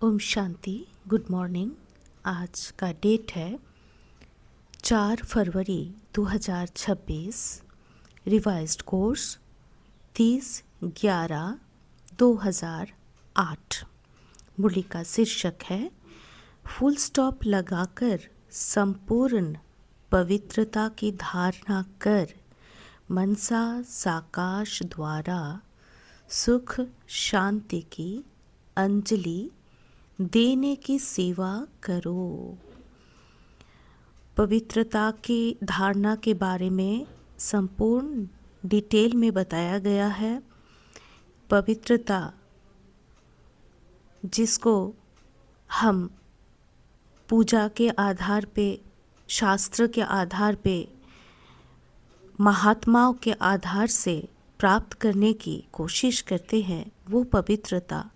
Om Shanti. Good morning. आज का date है 4 फरवरी 2026। Revised course 30/11/2008। मुरली का शीर्षक है फुल स्टॉप लगाकर संपूर्ण पवित्रता की धारणा कर मनसा साकाश द्वारा सुख शांति की अंजलि देने की सेवा करो। पवित्रता की धारणा के बारे में संपूर्ण डिटेल में बताया गया है। पवित्रता जिसको हम पूजा के आधार पे, शास्त्र के आधार पे, महात्माओं के आधार से प्राप्त करने की कोशिश करते हैं, वो पवित्रता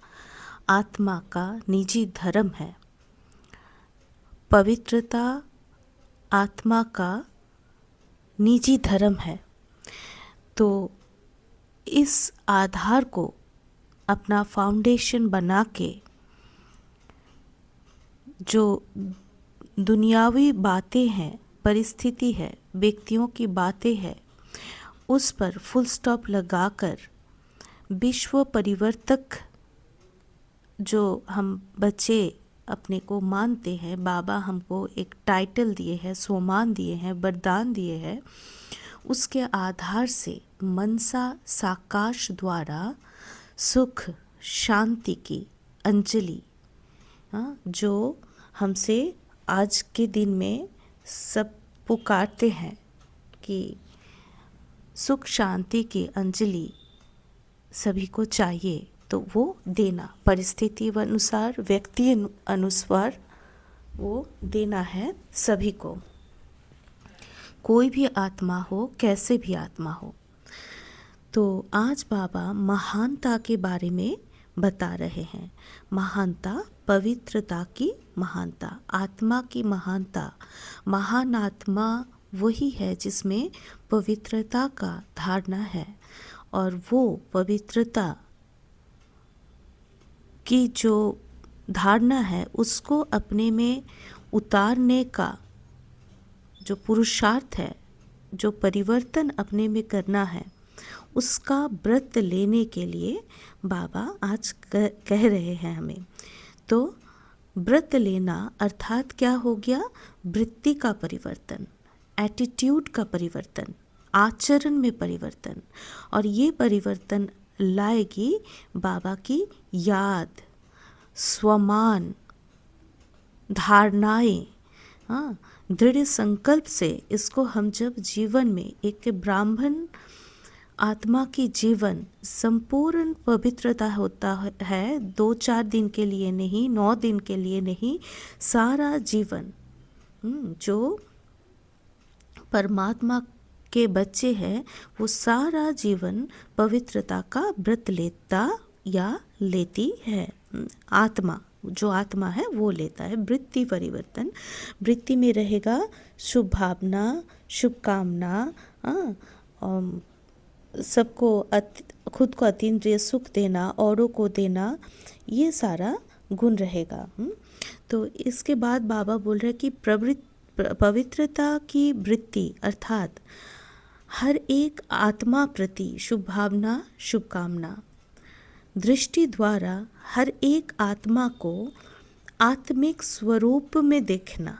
आत्मा का निजी धर्म है। पवित्रता आत्मा का निजी धर्म है। तो इस आधार को अपना फाउंडेशन बना के जो दुनियावी बातें हैं, परिस्थिति है, व्यक्तियों की बातें हैं, उस पर फुल स्टॉप लगाकर विश्व परिवर्तक जो हम बच्चे अपने को मानते हैं, बाबा हमको एक टाइटल दिए हैं, सोमान दिए हैं, वरदान दिए हैं, उसके आधार से मनसा साकाश द्वारा सुख शांति की अंजलि, जो हमसे आज के दिन में सब पुकारते हैं कि सुख शांति की अंजलि सभी को चाहिए, तो वो देना परिस्थिति अनुसार, व्यक्ति अनुसार वो देना है सभी को। कोई भी आत्मा हो, कैसे भी आत्मा हो। तो आज बाबा महानता के बारे में बता रहे हैं। महानता, पवित्रता की महानता, आत्मा की महानता। महान आत्मा वही है जिसमें पवित्रता का धारणा है, और वो पवित्रता की जो धारणा है उसको अपने में उतारने का जो पुरुषार्थ है, जो परिवर्तन अपने में करना है, उसका व्रत लेने के लिए बाबा आज कह रहे हैं हमें। तो व्रत लेना अर्थात क्या हो गया? वृत्ति का परिवर्तन, एटीट्यूड का परिवर्तन, आचरण में परिवर्तन। और ये परिवर्तन लाएगी बाबा की याद, स्वमान, धारणाएं, दृढ़ संकल्प से इसको हम जब जीवन में एक ब्राह्मण आत्मा की जीवन संपूर्ण पवित्रता होता है, 2-4 दिन के लिए नहीं, 9 दिन के लिए नहीं, सारा जीवन जो परमात्मा के बच्चे हैं वो सारा जीवन पवित्रता का व्रत लेता या लेती है। आत्मा, जो आत्मा है वो लेता है। वृत्ति परिवर्तन, वृत्ति में रहेगा शुभ भावना, शुभकामना, सबको खुद को अतीन्द्रिय सुख देना, औरों को देना, ये सारा गुण रहेगा। तो इसके बाद बाबा बोल रहे कि पवित्रता की वृत्ति अर्थात हर एक आत्मा प्रति शुभ भावना, शुभकामना, दृष्टि द्वारा हर एक आत्मा को आत्मिक स्वरूप में देखना।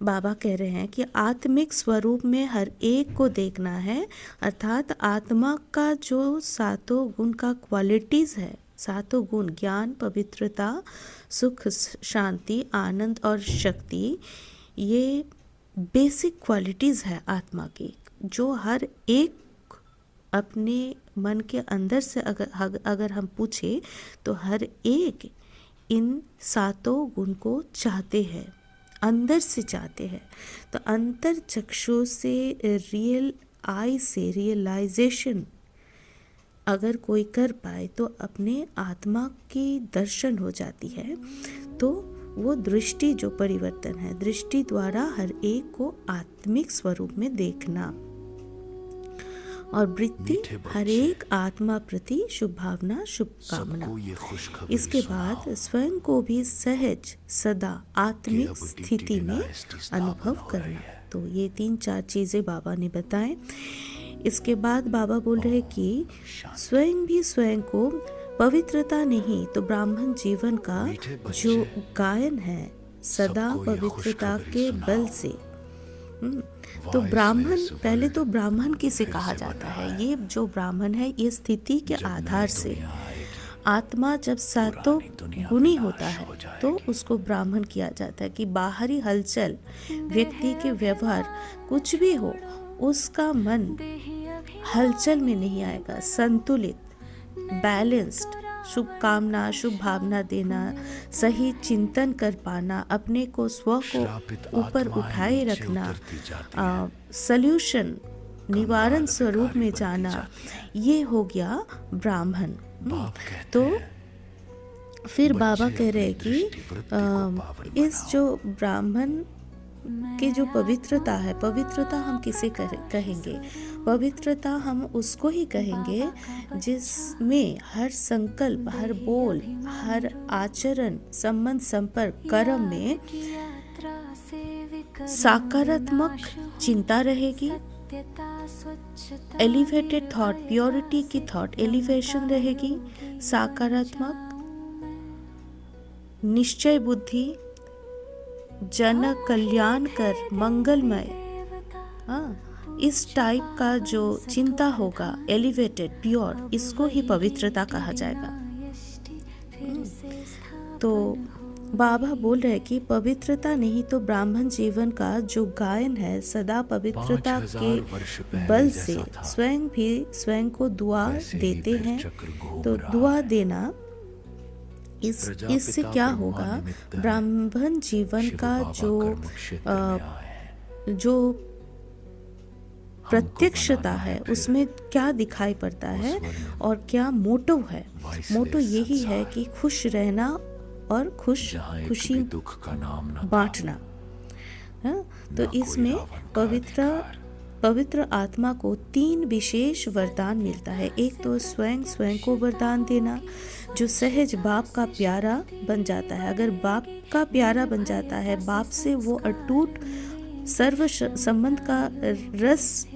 बाबा कह रहे हैं कि आत्मिक स्वरूप में हर एक को देखना है, अर्थात आत्मा का जो 7 गुण का क्वालिटीज़ है, 7 गुण ज्ञान, पवित्रता, सुख, शांति, आनंद और शक्ति, ये बेसिक क्वालिटीज़ है आत्मा की, जो हर एक अपने मन के अंदर से अगर हम पूछे तो हर एक इन 7 गुण को चाहते हैं, अंदर से चाहते हैं। तो अंतर चक्षु से, रियल आई से रियलाइजेशन अगर कोई कर पाए तो अपने आत्मा की दर्शन हो जाती है। तो वो दृष्टि जो परिवर्तन है, दृष्टि द्वारा हर एक को आत्मिक स्वरूप में देखना। और वृत्ति हर एक आत्मा प्रति शुभ भावना, शुभकामना। इसके बाद स्वयं को भी सहज सदा आत्मिक स्थिति में अनुभव करना। तो ये 3-4 चीज़ें बाबा ने बताएं। इसके बाद बाबा बोल रहे कि स्वयं भी स्वयं को पवित्रता नहीं तो ब्राह्मण जीवन का जो गायन है सदा पवित्रता के बल से। तो ब्राह्मण, पहले तो ब्राह्मण किसे कहा जाता है? ये जो ब्राह्मण है ये स्थिति के आधार से आत्मा जब सातों गुणी होता है तो उसको ब्राह्मण किया जाता है कि बाहरी हलचल, व्यक्ति के व्यवहार कुछ भी हो उसका मन हलचल में नहीं आएगा। संतुलित, बैलेंस्ड, शुभकामना, शुभ भावना देना, सही चिंतन कर पाना, अपने को स्व को ऊपर उठाए रखना, सल्यूशन निवारण स्वरूप में जाना, ये हो गया ब्राह्मण। तो फिर बाबा कह रहे कि इस जो ब्राह्मण की जो पवित्रता है, पवित्रता हम किसे कहेंगे? पवित्रता हम उसको ही कहेंगे जिसमें हर संकल्प, हर बोल, हर आचरण, संबंध, संपर्क, कर्म में सकारात्मक चिंता रहेगी, एलिवेटेड थॉट, प्योरिटी की थॉट, एलिवेशन रहेगी, सकारात्मक निश्चय बुद्धि, जन कल्याण कर मंगलमय, इस टाइप का जो चिंता होगा, एलिवेटेड, प्योर, इसको ही पवित्रता कहा जाएगा। तो बाबा बोल रहे कि पवित्रता नहीं तो ब्राह्मण जीवन का जो गायन है सदा पवित्रता के बल से स्वयं भी स्वयं को दुआ देते हैं। तो दुआ देना इससे क्या होगा? ब्राह्मण जीवन का जो प्रत्यक्षता है उसमें क्या दिखाई पड़ता है और क्या मोटो है? मोटो यही है कि खुश रहना और खुशी बांटना। तो इसमें पवित्र आत्मा को 3 विशेष वरदान मिलता है। एक तो स्वयं को वरदान देना, जो सहज बाप का प्यारा बन जाता है। अगर बाप का प्यारा बन जाता है, बाप से वो अटूट सर्व संबंध का रस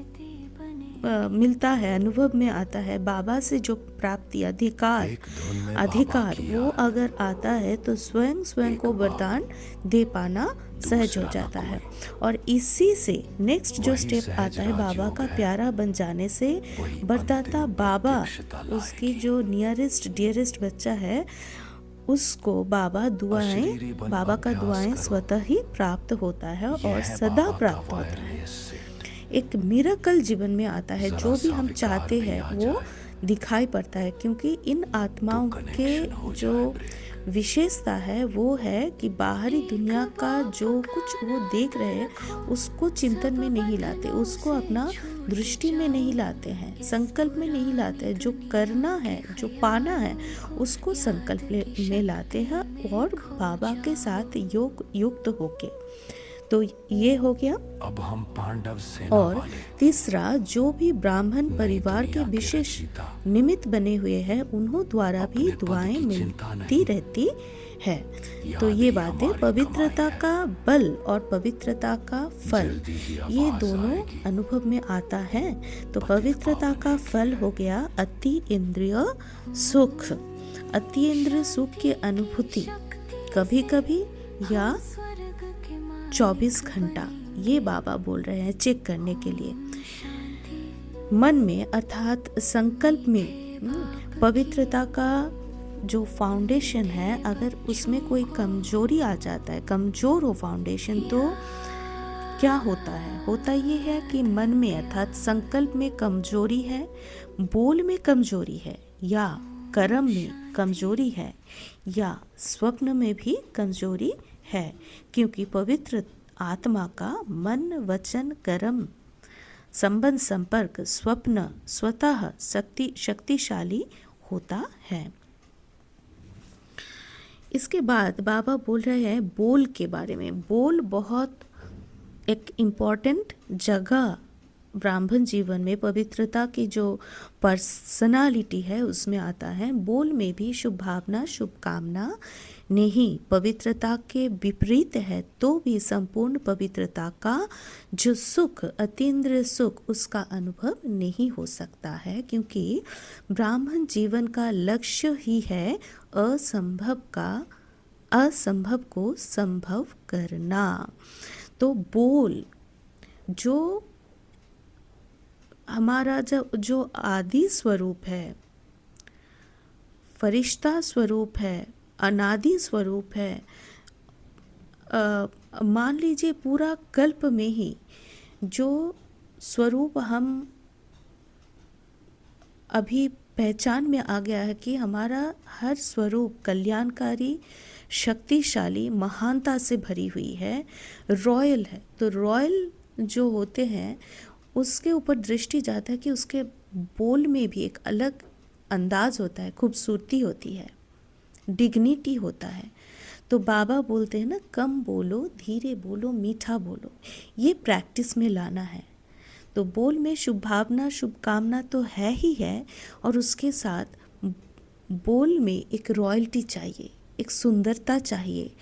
मिलता है, अनुभव में आता है। बाबा से जो प्राप्ति, अधिकार वो अगर आता है तो स्वयं को वरदान दे पाना सहज हो जाता है। और इसी से नेक्स्ट जो स्टेप आता है, बाबा का प्यारा बन जाने से वरदाता बाबा, उसकी जो नियरेस्ट डियरेस्ट बच्चा है उसको बाबा का दुआएं स्वतः ही प्राप्त होता है और सदा प्राप्त होता है। एक मिरेकल जीवन में आता है, जो भी हम चाहते हैं वो दिखाई पड़ता है। क्योंकि इन आत्माओं के जो विशेषता है वो है कि बाहरी दुनिया का जो कुछ वो देख रहे हैं उसको चिंतन में नहीं लाते, उसको अपना दृष्टि में नहीं लाते हैं, संकल्प में नहीं लाते हैं। जो करना है, जो पाना है उसको संकल्प में लाते हैं और बाबा के साथ युक्त होके। तो ये हो गया। अब हम पांडव सेना और तीसरा, जो भी ब्राह्मण परिवार के विशेष निमित्त बने हुए हैं उन्हों द्वारा भी दुआएं मिलती रहती है। तो ये बातें पवित्रता का बल और पवित्रता का फल, ये दोनों अनुभव में आता है। तो पवित्रता का फल हो गया अति इंद्रिय सुख। अति इंद्रिय सुख की अनुभूति कभी कभी या 24 घंटा, ये बाबा बोल रहे हैं चेक करने के लिए। मन में अर्थात संकल्प में पवित्रता का जो फाउंडेशन है, अगर उसमें कोई कमजोरी आ जाता है, कमजोर हो फाउंडेशन, तो क्या होता है? होता ये है कि मन में अर्थात संकल्प में कमजोरी है, बोल में कमजोरी है, या कर्म में कमजोरी है, या स्वप्न में भी कमजोरी है। क्योंकि पवित्र आत्मा का मन, वचन, कर्म, संबंध, संपर्क, स्वप्न स्वतः शक्तिशाली होता है। इसके बाद बाबा बोल रहे हैं बोल के बारे में। बोल बहुत एक इम्पॉर्टेंट जगह ब्राह्मण जीवन में पवित्रता की जो पर्सनालिटी है उसमें आता है। बोल में भी शुभ भावना शुभ कामना नहीं, पवित्रता के विपरीत है तो भी संपूर्ण पवित्रता का जो सुख, अतीन्द्रिय सुख, उसका अनुभव नहीं हो सकता है, क्योंकि ब्राह्मण जीवन का लक्ष्य ही है असंभव को संभव करना। तो बोल जो हमारा जो आदि स्वरूप है, फरिश्ता स्वरूप है, अनादि स्वरूप है, मान लीजिए पूरा कल्प में ही जो स्वरूप हम अभी पहचान में आ गया है कि हमारा हर स्वरूप कल्याणकारी, शक्तिशाली, महानता से भरी हुई है, रॉयल है। तो रॉयल जो होते हैं उसके ऊपर दृष्टि जाता है कि उसके बोल में भी एक अलग अंदाज होता है, खूबसूरती होती है, डिग्निटी होता है। तो बाबा बोलते हैं ना, कम बोलो, धीरे बोलो, मीठा बोलो, ये प्रैक्टिस में लाना है। तो बोल में शुभ भावना शुभ कामना तो है ही है, और उसके साथ बोल में एक रॉयल्टी चाहिए, एक सुंदरता चाहिए।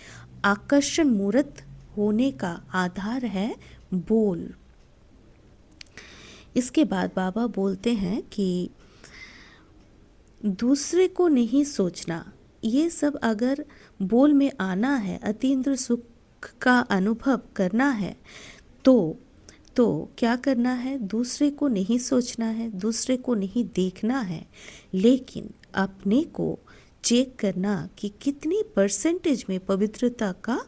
आकर्षण मूर्त होने का आधार है बोल। इसके बाद बाबा बोलते हैं कि दूसरे को नहीं सोचना, ये सब अगर बोल में आना है, अतीन्द्र सुख का अनुभव करना है, तो क्या करना है? दूसरे को नहीं सोचना है, दूसरे को नहीं देखना है, लेकिन अपने को चेक करना कि कितनी परसेंटेज में पवित्रता का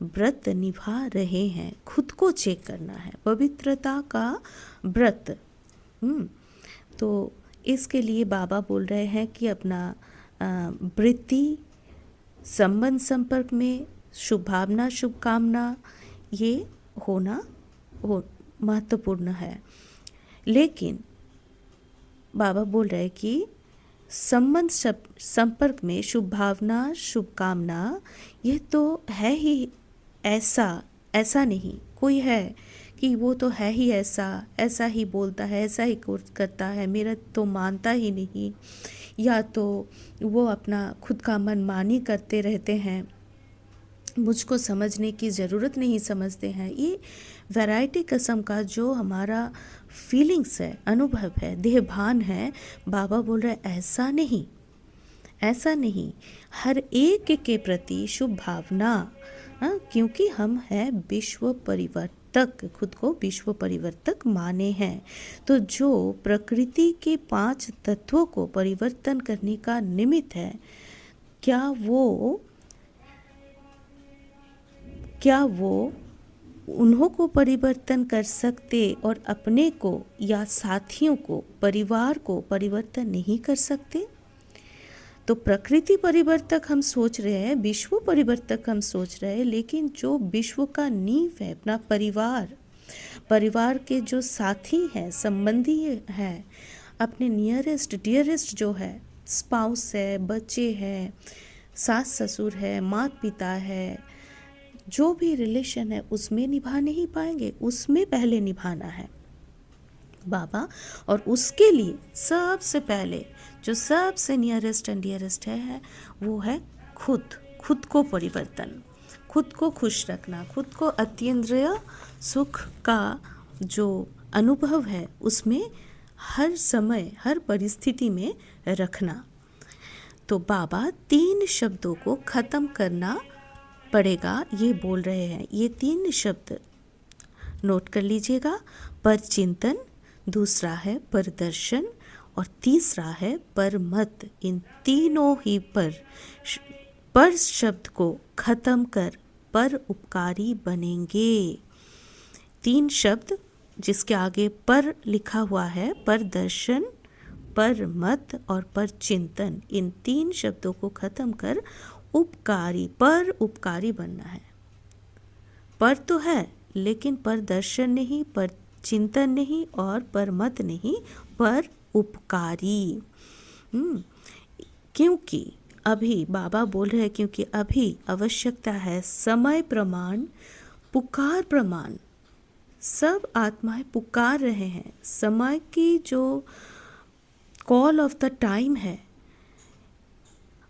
व्रत निभा रहे हैं। खुद को चेक करना है, पवित्रता का व्रत। तो इसके लिए बाबा बोल रहे हैं कि अपना वृत्ति, संबंध, संपर्क में शुभ भावना शुभ कामना ये होना महत्वपूर्ण है। लेकिन बाबा बोल रहे हैं कि संबंध संपर्क में शुभ भावना शुभ कामना ये तो है ही ऐसा नहीं कोई है कि वो तो है ही ऐसा ही बोलता है, ऐसा ही करता है, मेरा तो मानता ही नहीं, या तो वो अपना खुद का मनमानी करते रहते हैं, मुझको समझने की ज़रूरत नहीं समझते हैं। ये वैरायटी किस्म का जो हमारा फीलिंग्स है, अनुभव है, देहभान है, बाबा बोल रहे ऐसा नहीं, हर एक के प्रति शुभ भावना, क्योंकि हम हैं विश्व परिवर्तक, खुद को विश्व परिवर्तक माने हैं। तो जो प्रकृति के 5 तत्वों को परिवर्तन करने का निमित्त है, क्या वो उन्हों को परिवर्तन कर सकते और अपने को या साथियों को, परिवार को परिवर्तन नहीं कर सकते? तो प्रकृति परिवर्तक हम सोच रहे हैं, विश्व परिवर्तक हम सोच रहे हैं, लेकिन जो विश्व का नींव है अपना परिवार के जो साथी हैं, संबंधी हैं, अपने नियरेस्ट डियरेस्ट जो है, स्पाउस है, बच्चे हैं, सास ससुर है, माता पिता है, जो भी रिलेशन है उसमें निभा नहीं पाएंगे, उसमें पहले निभाना है बाबा। और उसके लिए सबसे पहले जो सबसे नियरेस्ट एंड डियरेस्ट है वो है खुद को परिवर्तन, खुद को खुश रखना, खुद को अतीन्द्रिय सुख का जो अनुभव है उसमें हर समय हर परिस्थिति में रखना। तो बाबा 3 शब्दों को ख़त्म करना पड़ेगा, ये बोल रहे हैं। ये 3 शब्द नोट कर लीजिएगा, पर चिंतन, दूसरा है पर दर्शन और तीसरा है पर मत। इन तीनों ही पर शब्द को खत्म कर पर उपकारी बनेंगे। 3 शब्द जिसके आगे पर लिखा हुआ है, पर दर्शन, पर मत और पर चिंतन, इन 3 शब्दों को खत्म कर पर उपकारी बनना है। पर तो है लेकिन पर दर्शन नहीं, पर चिंतन नहीं और पर मत नहीं, पर उपकारी। क्योंकि अभी बाबा बोल रहे हैं, क्योंकि अभी आवश्यकता है समय प्रमाण, पुकार प्रमाण, सब आत्माएं पुकार रहे हैं। समय की जो कॉल ऑफ द टाइम है,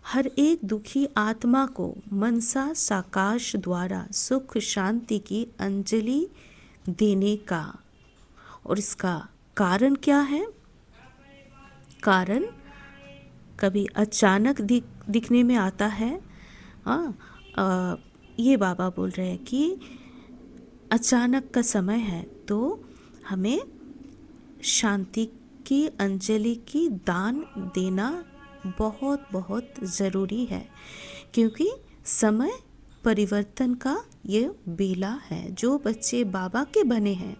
हर एक दुखी आत्मा को मनसा साकाश द्वारा सुख शांति की अंजलि देने का। और इसका कारण क्या है? कारण कभी अचानक दिखने में आता है। ये बाबा बोल रहे हैं कि अचानक का समय है, तो हमें शांति की अंजलि की दान देना बहुत बहुत ज़रूरी है, क्योंकि समय परिवर्तन का ये बेला है। जो बच्चे बाबा के बने हैं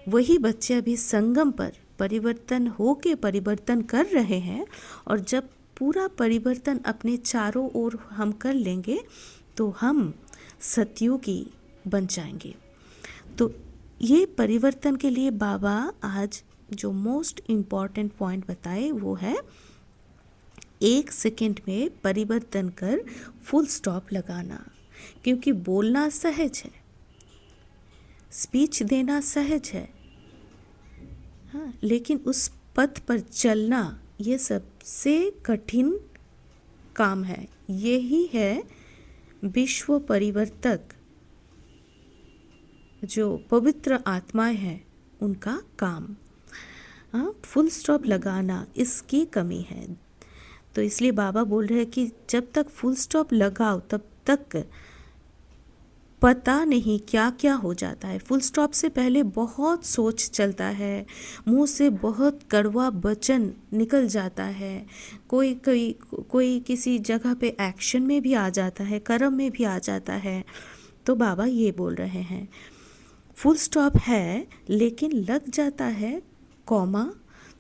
वही बच्चे अभी संगम पर परिवर्तन हो के परिवर्तन कर रहे हैं, और जब पूरा परिवर्तन अपने चारों ओर हम कर लेंगे तो हम सतयुगी बन जाएंगे। तो ये परिवर्तन के लिए बाबा आज जो मोस्ट इम्पॉर्टेंट पॉइंट बताए वो है 1 सेकेंड में परिवर्तन कर फुल स्टॉप लगाना। क्योंकि बोलना सहज है, स्पीच देना सहज है, हाँ, लेकिन उस पथ पर चलना ये सबसे कठिन काम है। यही है विश्व परिवर्तक जो पवित्र आत्माएं हैं उनका काम। हाँ, फुल स्टॉप लगाना इसकी कमी है। तो इसलिए बाबा बोल रहे हैं कि जब तक फुल स्टॉप लगाओ तब तक पता नहीं क्या क्या हो जाता है। फुल स्टॉप से पहले बहुत सोच चलता है, मुंह से बहुत कड़वा वचन निकल जाता है, कोई किसी जगह पे एक्शन में भी आ जाता है, कर्म में भी आ जाता है। तो बाबा ये बोल रहे हैं फुल स्टॉप है लेकिन लग जाता है कॉमा,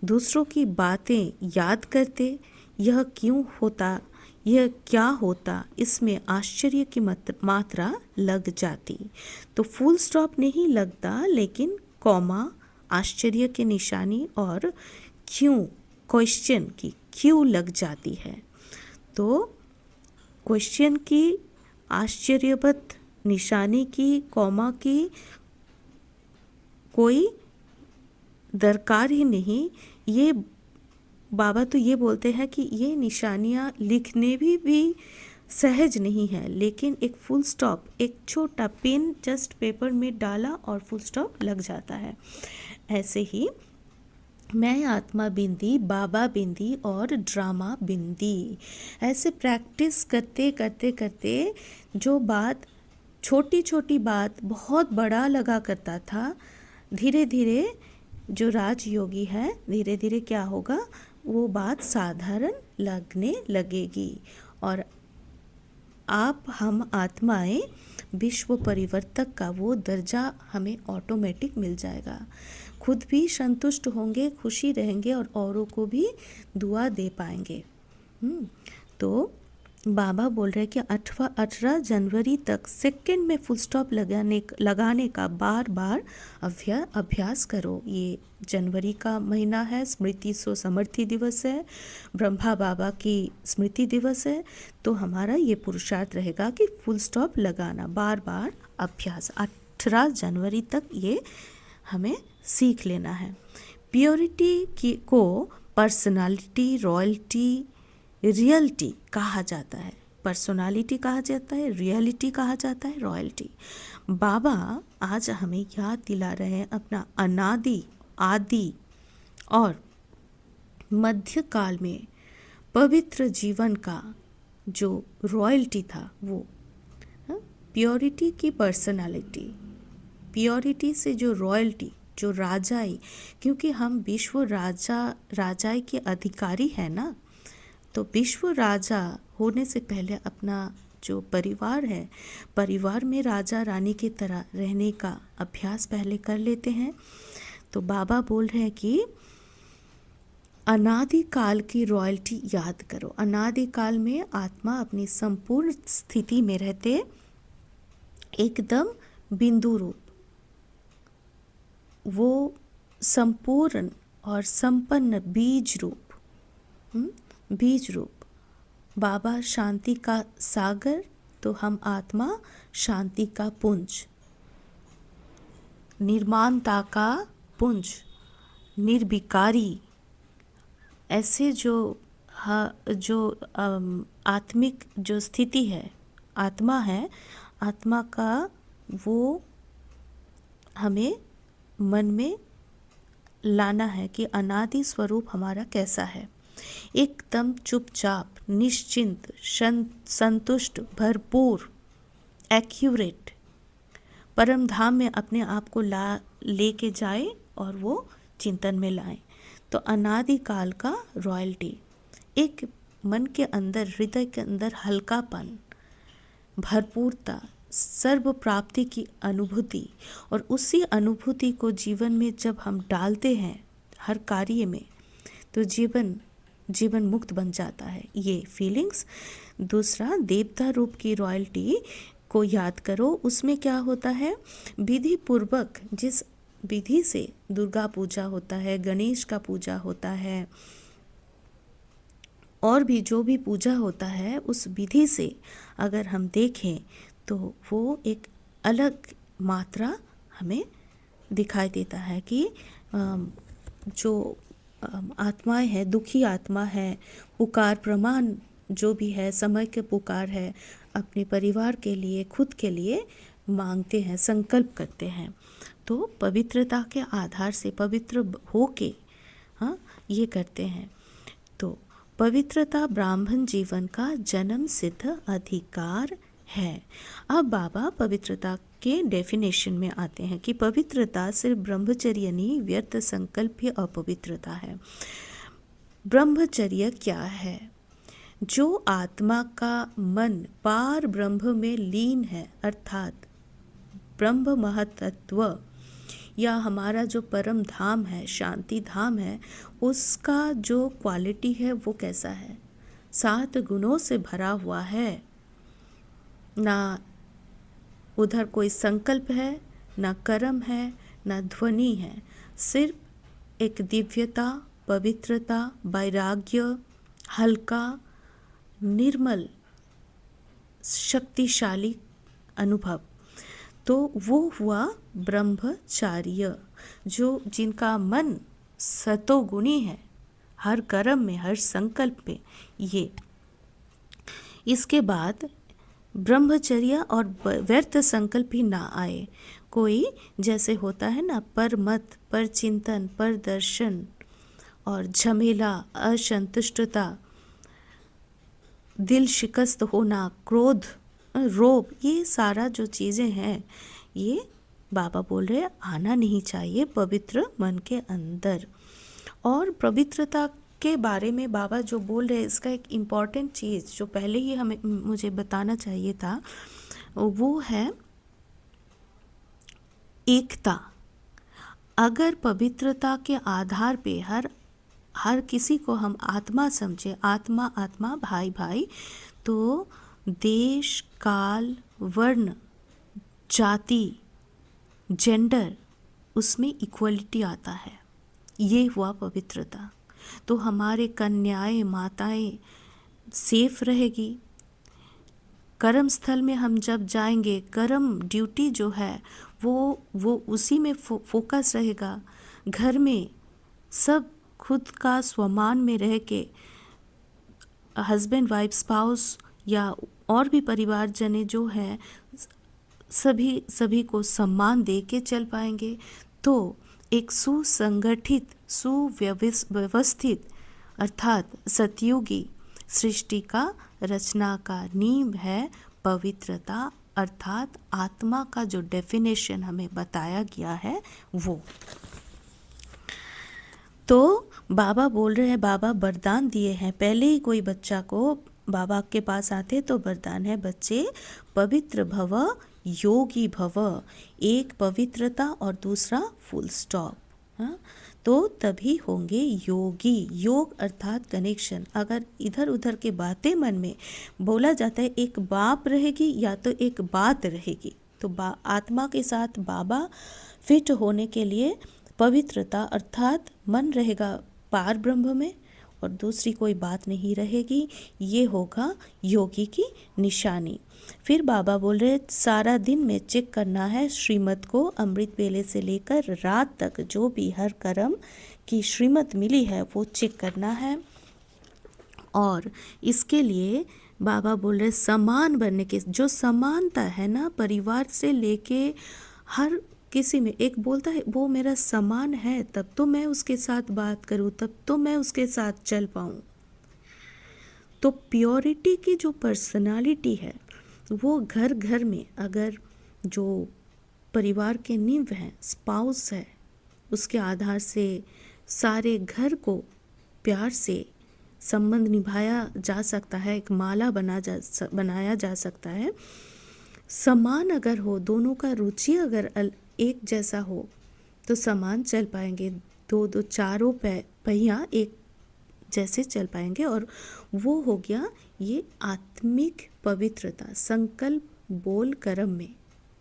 दूसरों की बातें याद करते, यह क्यों होता, यह क्या होता, इसमें आश्चर्य की मात्रा लग जाती। तो फुल स्टॉप नहीं लगता, लेकिन कॉमा, आश्चर्य की निशानी और क्यों, क्वेश्चन की क्यों लग जाती है। तो क्वेश्चन की, आश्चर्यवत निशानी की, कॉमा की कोई दरकार ही नहीं। ये बाबा तो ये बोलते हैं कि ये निशानियाँ लिखने भी सहज नहीं है, लेकिन एक फुल स्टॉप, एक छोटा पेन जस्ट पेपर में डाला और फुल स्टॉप लग जाता है। ऐसे ही मैं आत्मा बिंदी, बाबा बिंदी और ड्रामा बिंदी, ऐसे प्रैक्टिस करते करते करते जो बात, छोटी छोटी बात बहुत बड़ा लगा करता था, धीरे धीरे जो राजयोगी है, धीरे धीरे क्या होगा, वो बात साधारण लगने लगेगी। और आप, हम आत्माएं विश्व परिवर्तक का वो दर्जा हमें ऑटोमेटिक मिल जाएगा। खुद भी संतुष्ट होंगे, खुशी रहेंगे और औरों को भी दुआ दे पाएंगे। तो बाबा बोल रहे हैं कि 18 जनवरी तक सेकंड में फुल स्टॉप लगाने का बार बार अभ्यास करो। ये जनवरी का महीना है, स्मृति सो समर्थी दिवस है, ब्रह्मा बाबा की स्मृति दिवस है। तो हमारा ये पुरुषार्थ रहेगा कि फुल स्टॉप लगाना, बार बार अभ्यास। 18 जनवरी तक ये हमें सीख लेना है। प्योरिटी को पर्सनालिटी, रॉयल्टी, रियलिटी कहा जाता है। पर्सनालिटी कहा जाता है, रियलिटी कहा जाता है, रॉयल्टी। बाबा आज हमें याद दिला रहे हैं अपना अनादि, आदि और मध्यकाल में पवित्र जीवन का जो रॉयल्टी था, वो प्योरिटी की पर्सनालिटी, प्योरिटी से जो रॉयल्टी, जो राजाई, क्योंकि हम विश्व राजाई के अधिकारी हैं ना। तो विश्व राजा होने से पहले अपना जो परिवार है, परिवार में राजा रानी की तरह रहने का अभ्यास पहले कर लेते हैं। तो बाबा बोल रहे हैं कि अनादि काल की रॉयल्टी याद करो। अनादि काल में आत्मा अपनी संपूर्ण स्थिति में रहते, एकदम बिंदु रूप, वो संपूर्ण और संपन्न बीज रूप, बीज रूप। बाबा शांति का सागर, तो हम आत्मा शांति का पुंज। निर्माणता का पुंज, निर्विकारी, ऐसे जो आत्मिक जो स्थिति है, आत्मा है, आत्मा का वो हमें मन में लाना है कि अनादि स्वरूप हमारा कैसा है। एकदम चुपचाप, निश्चिंत, संतुष्ट, भरपूर, एक्यूरेट, परम धाम में अपने आप को लेके जाए और वो चिंतन में लाए। तो अनादि काल का रॉयल्टी, एक मन के अंदर, हृदय के अंदर हल्कापन, भरपूरता, सर्व प्राप्ति की अनुभूति, और उसी अनुभूति को जीवन में जब हम डालते हैं हर कार्य में, तो जीवन मुक्त बन जाता है। ये फीलिंग्स। दूसरा, देवता रूप की रॉयल्टी को याद करो। उसमें क्या होता है, विधि पूर्वक जिस विधि से दुर्गा पूजा होता है, गणेश का पूजा होता है, और भी जो भी पूजा होता है, उस विधि से अगर हम देखें तो वो एक अलग मात्रा हमें दिखाई देता है कि जो आत्माएं हैं, दुखी आत्मा है, पुकार प्रमाण जो भी है, समय के पुकार है, अपने परिवार के लिए, खुद के लिए मांगते हैं, संकल्प करते हैं। तो पवित्रता के आधार से पवित्र होके ये करते हैं। तो पवित्रता ब्राह्मण जीवन का जन्म सिद्ध अधिकार है। अब बाबा पवित्रता के डेफिनेशन में आते हैं कि पवित्रता सिर्फ ब्रह्मचर्य नहीं, व्यर्थ संकल्प भी अपवित्रता है। ब्रह्मचर्य क्या है? जो आत्मा का मन पार ब्रह्म में लीन है, अर्थात ब्रह्म महतत्व या हमारा जो परम धाम है, शांति धाम है, उसका जो क्वालिटी है वो कैसा है? 7 गुणों से भरा हुआ है। ना उधर कोई संकल्प है, ना कर्म है, ना ध्वनि है, सिर्फ एक दिव्यता, पवित्रता, वैराग्य, हल्का, निर्मल, शक्तिशाली अनुभव। तो वो हुआ ब्रह्मचार्य, जो जिनका मन सतोगुणी है, हर कर्म में, हर संकल्प में। ये इसके बाद ब्रह्मचर्य और व्यर्थ संकल्प ही ना आए। कोई जैसे होता है ना, पर मत, पर चिंतन, पर दर्शन और झमेला, असंतुष्टता, दिल शिकस्त होना, क्रोध, रोब, ये सारा जो चीज़ें हैं, ये बाबा बोल रहे हैं आना नहीं चाहिए पवित्र मन के अंदर। और पवित्रता के बारे में बाबा जो बोल रहे हैं, इसका एक इम्पॉर्टेंट चीज़ जो पहले ही मुझे बताना चाहिए था, वो है एकता। अगर पवित्रता के आधार पे हर किसी को हम आत्मा समझे, आत्मा आत्मा, भाई भाई, तो देश, काल, वर्ण, जाति, जेंडर, उसमें इक्वलिटी आता है। ये हुआ पवित्रता। तो हमारे कन्याएं, माताएं सेफ रहेगी। कर्म स्थल में हम जब जाएंगे, कर्म ड्यूटी जो है वो उसी में फोकस रहेगा। घर में सब खुद का स्वमान में रह के, हस्बैंड, वाइफ, स्पाउस या और भी परिवार जने जो हैं, सभी को सम्मान दे के चल पाएंगे। तो एक सुसंगठित, सुव्यवस्थित, अर्थात सतयुगी सृष्टि का रचना का नींव है पवित्रता, अर्थात आत्मा का जो डेफिनेशन हमें बताया गया है वो। तो बाबा बोल रहे हैं, बाबा वरदान दिए हैं। पहले ही कोई बच्चा को बाबा के पास आते तो वरदान है, बच्चे पवित्र भव, योगी भव। एक पवित्रता और दूसरा फुल स्टॉप। हाँ, तो तभी होंगे योगी। योग अर्थात कनेक्शन। अगर इधर उधर के बातें मन में बोला जाता है, एक बाप रहेगी या तो एक बात रहेगी, तो आत्मा के साथ बाबा फिट होने के लिए पवित्रता अर्थात मन रहेगा पार ब्रह्म में, और दूसरी कोई बात नहीं रहेगी। ये होगा योगी की निशानी। फिर बाबा बोल रहे सारा दिन में चेक करना है श्रीमत को, अमृत वेले से लेकर रात तक जो भी हर कर्म की श्रीमत मिली है वो चेक करना है। और इसके लिए बाबा बोल रहे समान बनने के, जो समानता है ना परिवार से लेके हर किसी में, एक बोलता है वो मेरा समान है तब तो मैं उसके साथ बात करूं, तब तो मैं उसके साथ चल पाऊं। तो प्योरिटी की जो पर्सनालिटी है वो घर घर में, अगर जो परिवार के नींव हैं, स्पाउस है, उसके आधार से सारे घर को प्यार से संबंध निभाया जा सकता है, एक माला बनाया जा सकता है। समान अगर हो, दोनों का रुचि अगर एक जैसा हो तो समान चल पाएंगे, दो चारों पहिया एक जैसे चल पाएंगे। और वो हो गया ये आत्मिक पवित्रता, संकल्प बोल कर्म में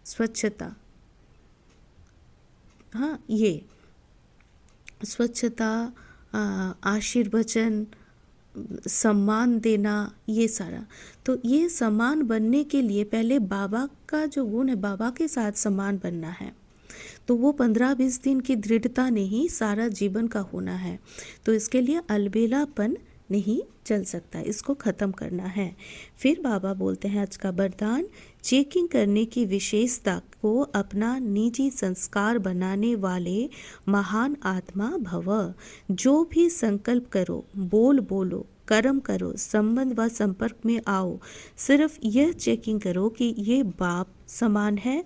स्वच्छता। हाँ, ये स्वच्छता, आशीर्वचन, सम्मान देना, ये सारा। तो ये समान बनने के लिए पहले बाबा का जो गुण है, बाबा के साथ समान बनना है। तो वो 15-20 दिन की दृढ़ता नहीं, सारा जीवन का होना है। तो इसके लिए अलबेलापन नहीं चल सकता, इसको ख़त्म करना है। फिर बाबा बोलते हैं आज का वरदान, चेकिंग करने की विशेषता को अपना निजी संस्कार बनाने वाले महान आत्मा भव। जो भी संकल्प करो, बोलो, कर्म करो, संबंध व संपर्क में आओ, सिर्फ यह चेकिंग करो कि ये बाप समान है,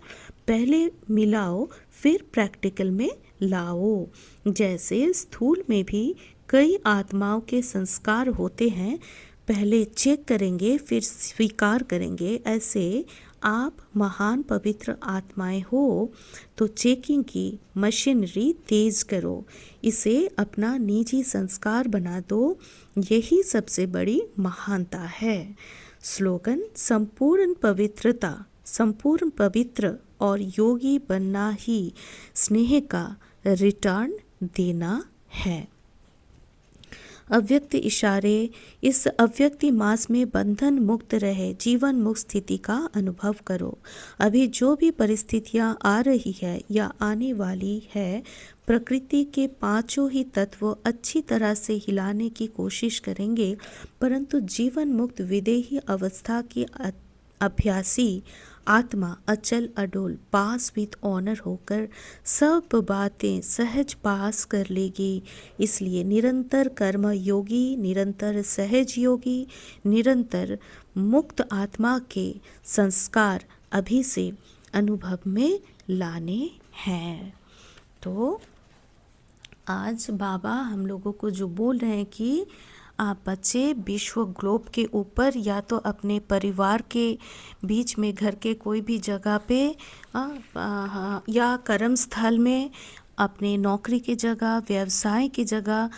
पहले मिलाओ फिर प्रैक्टिकल में लाओ। जैसे स्थूल में भी कई आत्माओं के संस्कार होते हैं, पहले चेक करेंगे फिर स्वीकार करेंगे, ऐसे आप महान पवित्र आत्माएं हो तो चेकिंग की मशीनरी तेज करो, इसे अपना निजी संस्कार बना दो, यही सबसे बड़ी महानता है। स्लोगन, संपूर्ण पवित्रता, संपूर्ण पवित्र और योगी बनना ही स्नेह का रिटर्न देना है। अव्यक्त इशारे, इस अव्यक्ति मास में बंधन मुक्त रहे जीवन मुक्त स्थिति का अनुभव करो। अभी जो भी परिस्थितियां आ रही है या आने वाली है, प्रकृति के पांचों ही तत्व अच्छी तरह से हिलाने की कोशिश करेंगे, परंतु जीवन मुक्त विदेही अवस्था की अभ्यासी आत्मा अचल अडोल पास विद ऑनर होकर सब बातें सहज पास कर लेगी। इसलिए निरंतर कर्म योगी, निरंतर सहज योगी, निरंतर मुक्त आत्मा के संस्कार अभी से अनुभव में लाने हैं। तो आज बाबा हम लोगों को जो बोल रहे हैं कि आप बच्चे विश्व ग्लोब के ऊपर या तो अपने परिवार के बीच में, घर के कोई भी जगह पे या कर्म स्थल में, अपने नौकरी की जगह, व्यवसाय की जगह,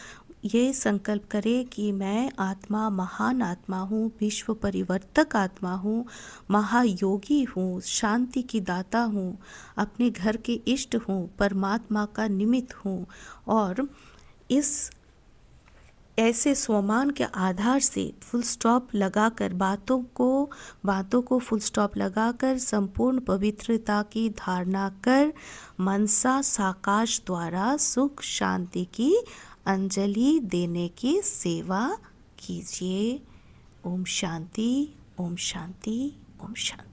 ये संकल्प करें कि मैं आत्मा, महान आत्मा हूँ, विश्व परिवर्तक आत्मा हूँ, महायोगी हूँ, शांति की दाता हूँ, अपने घर के इष्ट हूँ, परमात्मा का निमित्त हूँ। और इस ऐसे स्वमान के आधार से फुल स्टॉप लगाकर बातों को फुल स्टॉप लगाकर संपूर्ण पवित्रता की धारणा कर मनसा साकाश द्वारा सुख शांति की अंजलि देने की सेवा कीजिए। ओम शांति, ओम शांति, ओम शांति।